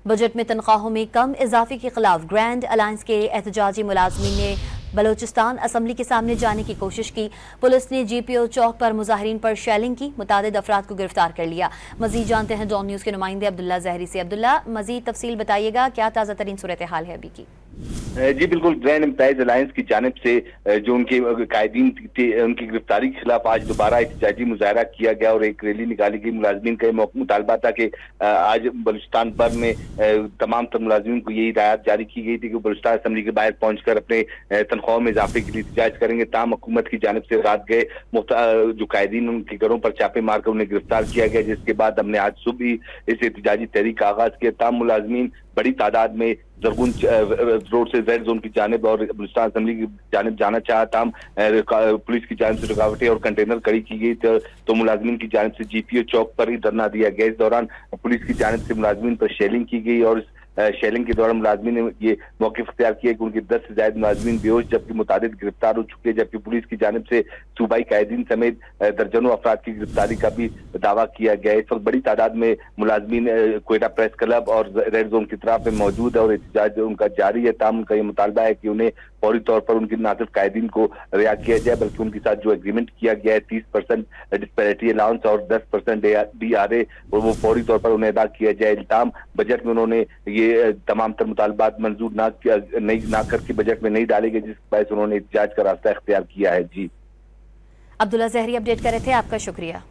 Budget में तनख्वाहों में कम इजाफे के खिलाफ ग्रैंड अलायंस के एहतजाजी मुलाजमीन ने बलोचिस्तान असम्बली के सामने जाने की कोशिश की। पुलिस ने GPO चौक पर मुजाहिरीन पर शेलिंग की, मुतादिद अफराद को गिरफ्तार कर लिया। मजीद जानते हैं डॉन न्यूज़ के नुमाइंदे अब्दुल्ला जहरी से। अब्दुल्ला, मजीद तफसील बताइएगा, क्या ताज़ा तरीन सूरत हाल है अभी की? जी बिल्कुल, ग्रैंड एम्प्लॉइज अलायंस की जानिब से जो उनके कायदीन थे उनकी गिरफ्तारी के खिलाफ आज दोबारा एहतजाजी मुजाहरा किया गया और एक रैली निकाली गई। मुलाजमीन का मुतालबा था कि आज बलूचिस्तान भर में तमाम तर मुलाजमीन को यही हिदायत जारी की गई थी कि बलूचिस्तान असम्बली के बाहर पहुंचकर अपने तनख्वाहों में इजाफे के लिए एहतजाज करेंगे। ताम हुकूमत की जानिब से रात गए जो कायदीन उनके घरों पर छापे मारकर उन्हें गिरफ्तार किया गया, जिसके बाद हमने आज सुबह ही इस एहतजाजी तहरीक का आगाज किया। ताम मुलाजमीन बड़ी तादाद में जरगुन रोड से रेड जोन की जानिब और बलूचिस्तान असम्बली की जानिब जाना चाहा था। पुलिस की जानिब से रुकावटें और कंटेनर खड़ी की गई तो मुलाजमीन की जानिब से GPO चौक पर ही धरना दिया गया। इस दौरान पुलिस की जानिब से मुलाजमीन पर शेलिंग की गई और शेलिंग के दौरान मुलाजमीन ने ये मौक़िफ़ इख्तियार किया कि उनके 10 से ज्यादा मुलाजमीन बेहोश जबकि मुतादिद गिरफ्तार हो चुके हैं, जबकि पुलिस की जानिब से सूबाई कायदीन समेत दर्जनों अफराद की गिरफ्तारी का भी दावा किया गया है। इस वक्त बड़ी तादाद में मुलाजमीन क्वेटा प्रेस क्लब और रेड जोन की तरफ में मौजूद है और एहतजाज उनका जारी है। ताम उनका ये मुतालबा है कि उन्हें फौरी तौर पर उनके न सिर्फ कायदीन को रिहा किया जाए बल्कि उनके साथ जो एग्रीमेंट किया गया है 30% डिस्पैरिटी अलाउंस और 10% DRA और वो फौरी तौर पर उन्हें अदा किया जाए। ताम बजट में उन्होंने ये तमाम तर मुतालबात मंजूर ना करके बजट में नहीं डाले गए, जिस वजह से उन्होंने एहतजाज का रास्ता इख्तियार किया है। जी अब्दुल्ला जहरी अपडेट कर रहे थे, आपका शुक्रिया।